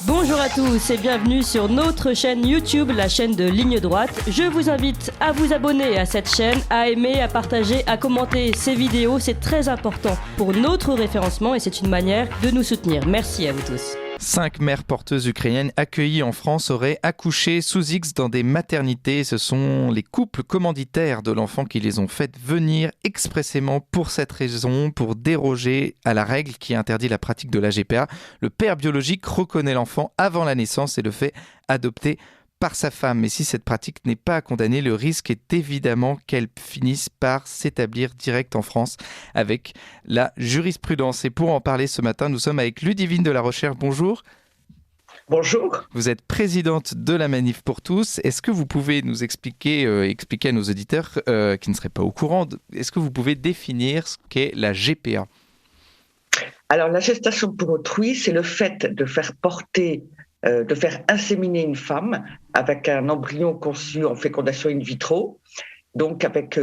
Bonjour à tous et bienvenue sur notre chaîne YouTube, la chaîne de Ligne Droite. Je vous invite à vous abonner à cette chaîne, à aimer, à partager, à commenter ces vidéos. C'est très important pour notre référencement et c'est une manière de nous soutenir. Merci à vous tous. 5 mères porteuses ukrainiennes accueillies en France auraient accouché sous X dans des maternités. Ce sont les couples commanditaires de l'enfant qui les ont fait venir expressément pour cette raison, pour déroger à la règle qui interdit la pratique de la GPA. Le père biologique reconnaît l'enfant avant la naissance et le fait adopter par sa femme. Mais si cette pratique n'est pas condamnée, le risque est évidemment qu'elle finisse par s'établir direct en France avec la jurisprudence. Et pour en parler ce matin, nous sommes avec Ludivine de la Rochère. Bonjour. Bonjour. Vous êtes présidente de la Manif pour tous. Est-ce que vous pouvez nous expliquer à nos auditeurs qui ne seraient pas au courant, est-ce que vous pouvez définir ce qu'est la GPA ? Alors, la gestation pour autrui, c'est le fait de faire inséminer une femme avec un embryon conçu en fécondation in vitro, donc avec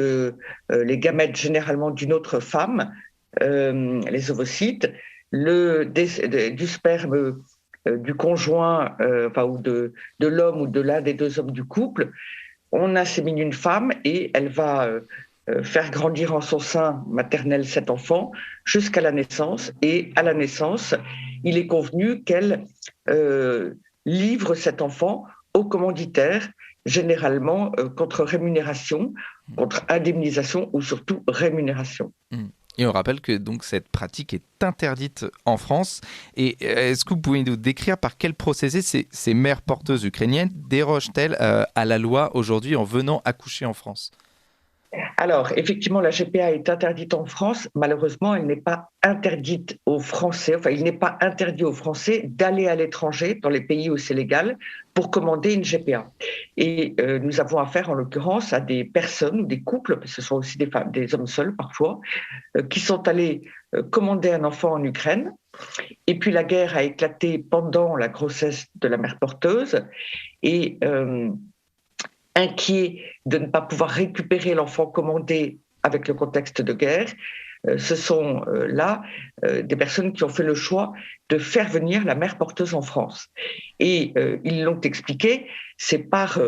les gamètes généralement d'une autre femme, les ovocytes, du sperme du conjoint, ou de l'homme ou de l'un des deux hommes du couple. On insémine une femme et elle va faire grandir en son sein maternel cet enfant jusqu'à la naissance. Et à la naissance, il est convenu qu'elle livre cet enfant au commanditaire, généralement contre rémunération, contre indemnisation ou surtout rémunération. Et on rappelle que donc cette pratique est interdite en France. Et est-ce que vous pouvez nous décrire par quel procédé ces mères porteuses ukrainiennes dérogent-elles à la loi aujourd'hui en venant accoucher en France ? Alors, effectivement, la GPA est interdite en France. Malheureusement, elle n'est pas interdite aux Français. Enfin, il n'est pas interdit aux Français d'aller à l'étranger, dans les pays où c'est légal, pour commander une GPA. Et nous avons affaire, en l'occurrence, à des personnes ou des couples, parce que ce sont aussi des femmes, des hommes seuls parfois, qui sont allés commander un enfant en Ukraine. Et puis la guerre a éclaté pendant la grossesse de la mère porteuse. Et inquiets de ne pas pouvoir récupérer l'enfant commandé avec le contexte de guerre, ce sont des personnes qui ont fait le choix de faire venir la mère porteuse en France. Et ils l'ont expliqué, c'est par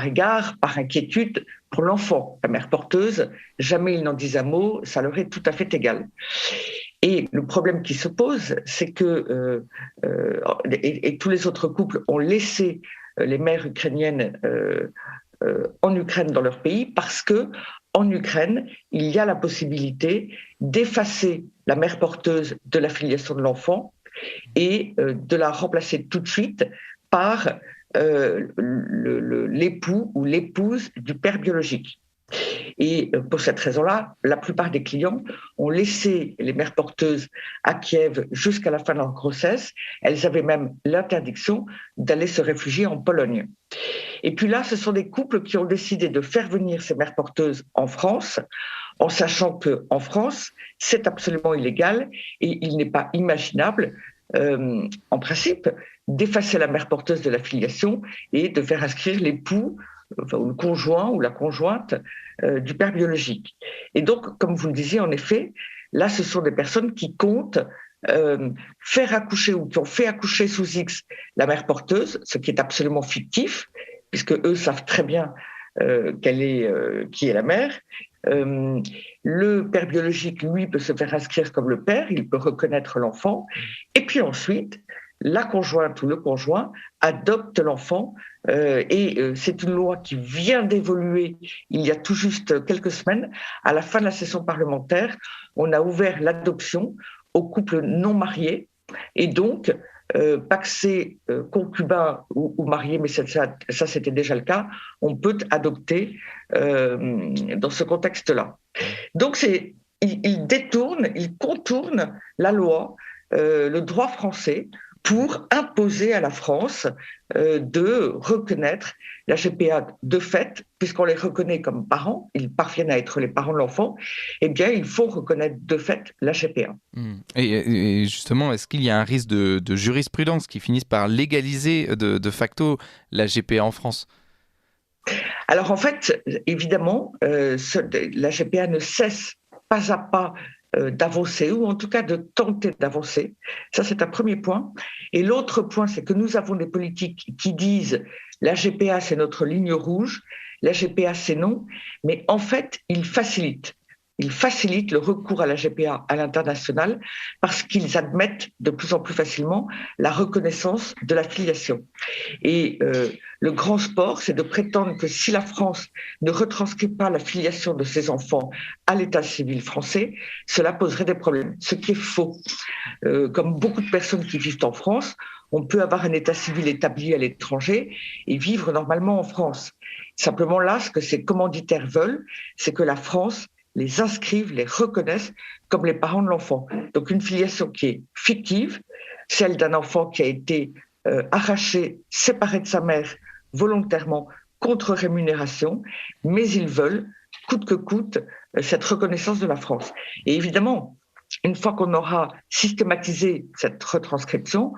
égard, par inquiétude pour l'enfant. La mère porteuse, jamais ils n'en disent un mot, ça leur est tout à fait égal. Et le problème qui se pose, c'est que et tous les autres couples ont laissé les mères ukrainiennes en Ukraine dans leur pays parce que en Ukraine, il y a la possibilité d'effacer la mère porteuse de la filiation de l'enfant et de la remplacer tout de suite par l'époux ou l'épouse du père biologique. Et pour cette raison-là, la plupart des clients ont laissé les mères porteuses à Kiev jusqu'à la fin de leur grossesse. Elles avaient même l'interdiction d'aller se réfugier en Pologne. Et puis là, ce sont des couples qui ont décidé de faire venir ces mères porteuses en France, en sachant qu'en France, c'est absolument illégal et il n'est pas imaginable, en principe, d'effacer la mère porteuse de la filiation et de faire inscrire l'époux, ou le conjoint ou la conjointe du père biologique. Et donc, comme vous le disiez, en effet, là, ce sont des personnes qui comptent faire accoucher ou qui ont fait accoucher sous X la mère porteuse, ce qui est absolument fictif, puisque eux savent très bien qui est la mère. Le père biologique, lui, peut se faire inscrire comme le père, il peut reconnaître l'enfant, et puis ensuite, la conjointe ou le conjoint adopte l'enfant c'est une loi qui vient d'évoluer il y a tout juste quelques semaines. À la fin de la session parlementaire, on a ouvert l'adoption aux couples non mariés et donc pacsés, concubins ou mariés, mais ça c'était déjà le cas, on peut adopter dans ce contexte-là. Donc il détourne, il contourne la loi, le droit français, pour imposer à la France de reconnaître la GPA de fait, puisqu'on les reconnaît comme parents, ils parviennent à être les parents de l'enfant, eh bien, il faut reconnaître de fait la GPA. Et justement, est-ce qu'il y a un risque de jurisprudence qui finisse par légaliser de facto la GPA en France ? Alors en fait, évidemment, la GPA ne cesse pas à pas d'avancer, ou en tout cas de tenter d'avancer. Ça, c'est un premier point. Et l'autre point, c'est que nous avons des politiques qui disent la GPA, c'est notre ligne rouge, la GPA, c'est non, mais en fait, ils facilitent. Ils facilitent le recours à la GPA à l'international parce qu'ils admettent de plus en plus facilement la reconnaissance de la filiation. Et le grand sport, c'est de prétendre que si la France ne retranscrit pas la filiation de ses enfants à l'état civil français, cela poserait des problèmes. Ce qui est faux. Comme beaucoup de personnes qui vivent en France, on peut avoir un état civil établi à l'étranger et vivre normalement en France. Simplement là, ce que ces commanditaires veulent, c'est que la France les inscrivent, les reconnaissent comme les parents de l'enfant. Donc une filiation qui est fictive, celle d'un enfant qui a été arraché, séparé de sa mère volontairement, contre rémunération, mais ils veulent, coûte que coûte, cette reconnaissance de la France. Et évidemment, une fois qu'on aura systématisé cette retranscription,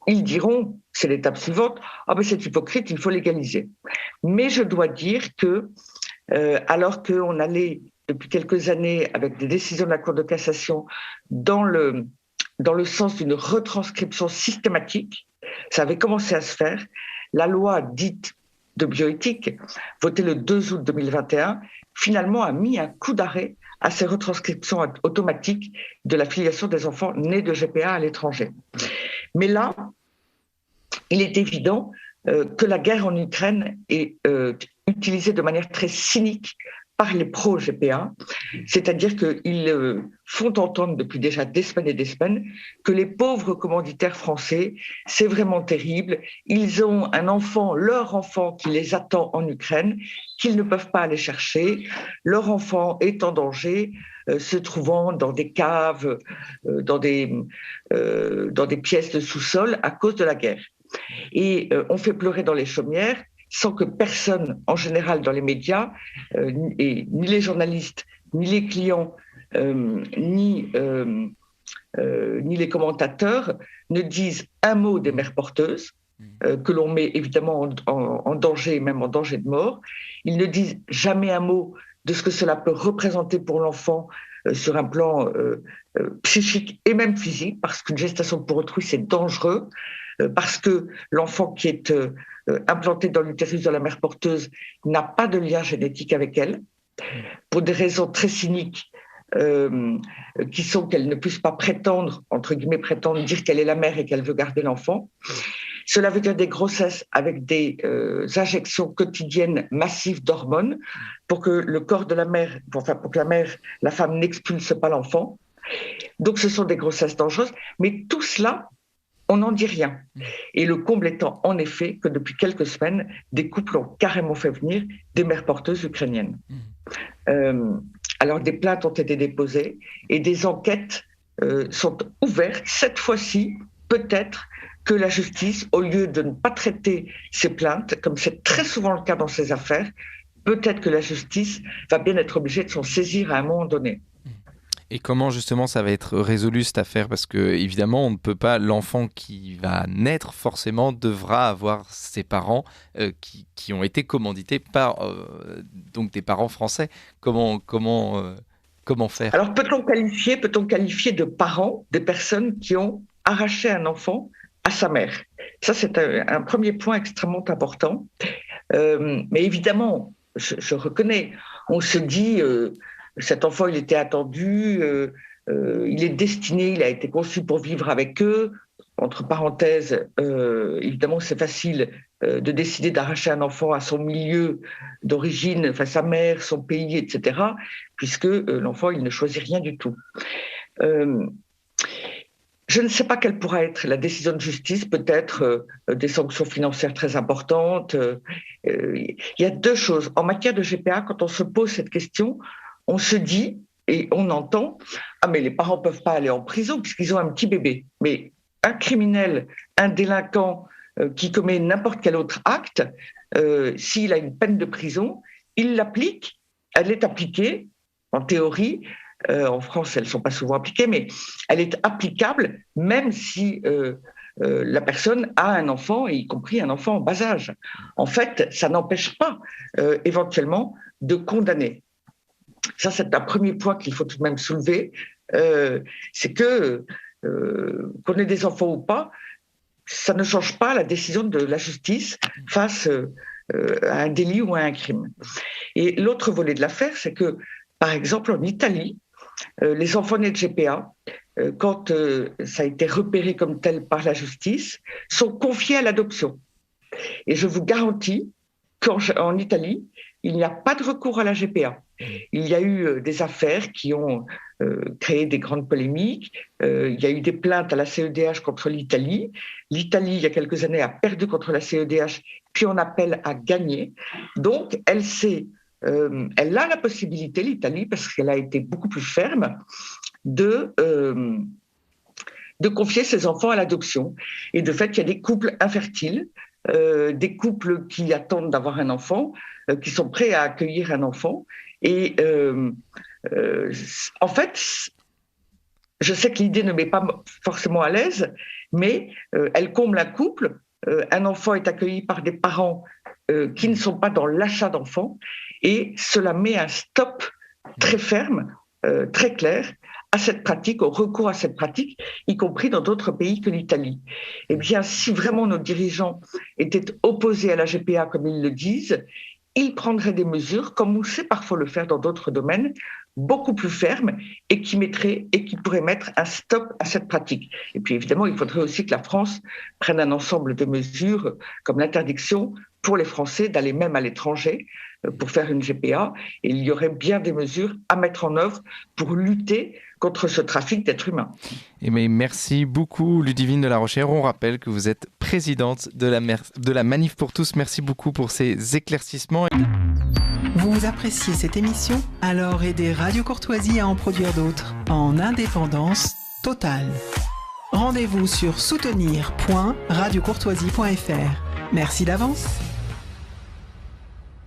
ils diront, c'est l'étape suivante, ah ben c'est hypocrite, il faut légaliser. Mais je dois dire que, alors qu'on allait depuis quelques années, avec des décisions de la Cour de cassation, dans le sens d'une retranscription systématique, ça avait commencé à se faire. La loi dite de bioéthique, votée le 2 août 2021, finalement a mis un coup d'arrêt à ces retranscriptions automatiques de la filiation des enfants nés de GPA à l'étranger. Mais là, il est évident que la guerre en Ukraine est utilisée de manière très cynique par les pro-GPA, c'est-à-dire qu'ils font entendre depuis déjà des semaines et des semaines que les pauvres commanditaires français, c'est vraiment terrible, ils ont un enfant, leur enfant qui les attend en Ukraine, qu'ils ne peuvent pas aller chercher, leur enfant est en danger, se trouvant dans des caves, dans des pièces de sous-sol à cause de la guerre. Et on fait pleurer dans les chaumières, sans que personne, en général dans les médias, ni les journalistes, ni les clients, ni les commentateurs ne disent un mot des mères porteuses, que l'on met évidemment en danger, même en danger de mort. Ils ne disent jamais un mot de ce que cela peut représenter pour l'enfant sur un plan psychique et même physique, parce qu'une gestation pour autrui, c'est dangereux, parce que l'enfant qui est implantée dans l'utérus de la mère porteuse n'a pas de lien génétique avec elle, pour des raisons très cyniques, qui sont qu'elle ne puisse pas prétendre, entre guillemets prétendre, dire qu'elle est la mère et qu'elle veut garder l'enfant. Cela veut dire des grossesses avec des injections quotidiennes massives d'hormones pour que le corps de la mère, pour que la femme n'expulse pas l'enfant. Donc ce sont des grossesses dangereuses, mais tout cela, on n'en dit rien. Et le comble étant en effet que depuis quelques semaines, des couples ont carrément fait venir des mères porteuses ukrainiennes. Alors des plaintes ont été déposées et des enquêtes sont ouvertes. Cette fois-ci, peut-être que la justice, au lieu de ne pas traiter ces plaintes, comme c'est très souvent le cas dans ces affaires, peut-être que la justice va bien être obligée de s'en saisir à un moment donné. Et comment justement ça va être résolu cette affaire? Parce que évidemment on ne peut pas, l'enfant qui va naître forcément devra avoir ses parents qui ont été commandités par donc des parents français. Comment faire? Alors peut-on qualifier de parents des personnes qui ont arraché un enfant à sa mère? Ça c'est un premier point extrêmement important. Mais évidemment, je reconnais, on se dit cet enfant, il était attendu, il est destiné, il a été conçu pour vivre avec eux. Entre parenthèses, évidemment, c'est facile de décider d'arracher un enfant à son milieu d'origine, enfin sa mère, son pays, etc., puisque l'enfant, il ne choisit rien du tout. Je ne sais pas quelle pourra être la décision de justice, peut-être des sanctions financières très importantes. Il y a deux choses. En matière de GPA, quand on se pose cette question, on se dit et on entend « Ah mais les parents ne peuvent pas aller en prison puisqu'ils ont un petit bébé ». Mais un criminel, un délinquant qui commet n'importe quel autre acte, s'il a une peine de prison, il l'applique, elle est appliquée, en théorie, en France elles ne sont pas souvent appliquées, mais elle est applicable même si la personne a un enfant, y compris un enfant en bas âge. En fait, ça n'empêche pas éventuellement de condamner. Ça, c'est un premier point qu'il faut tout de même soulever, c'est que qu'on ait des enfants ou pas, ça ne change pas la décision de la justice face à un délit ou à un crime. Et l'autre volet de l'affaire, c'est que, par exemple, en Italie, les enfants nés de GPA, quand ça a été repéré comme tel par la justice, sont confiés à l'adoption. Et je vous garantis qu'en Italie, il n'y a pas de recours à la GPA. Il y a eu des affaires qui ont créé des grandes polémiques. Il y a eu des plaintes à la CEDH contre l'Italie. L'Italie, il y a quelques années, a perdu contre la CEDH, puis en appel a gagné. Donc, elle a la possibilité, l'Italie, parce qu'elle a été beaucoup plus ferme, de confier ses enfants à l'adoption. Et de fait, il y a des couples infertiles, des couples qui attendent d'avoir un enfant, qui sont prêts à accueillir un enfant. Et en fait, je sais que l'idée ne m'est pas forcément à l'aise, mais elle comble un couple. Un enfant est accueilli par des parents qui ne sont pas dans l'achat d'enfants, et cela met un stop très ferme, très clair, à cette pratique, au recours à cette pratique, y compris dans d'autres pays que l'Italie. Eh bien, si vraiment nos dirigeants étaient opposés à la GPA, comme ils le disent, ils prendraient des mesures, comme on sait parfois le faire dans d'autres domaines, beaucoup plus fermes et qui pourraient mettre un stop à cette pratique. Et puis évidemment, il faudrait aussi que la France prenne un ensemble de mesures, comme l'interdiction pour les Français d'aller même à l'étranger pour faire une GPA. Et il y aurait bien des mesures à mettre en œuvre pour lutter contre ce trafic d'êtres humains. Et mais merci beaucoup Ludivine de la Rochère. On rappelle que vous êtes présidente de la Manif pour tous. Merci beaucoup pour ces éclaircissements. Vous appréciez cette émission? Alors aidez Radio Courtoisie à en produire d'autres en indépendance totale. Rendez-vous sur soutenir.radiocourtoisie.fr. Merci d'avance.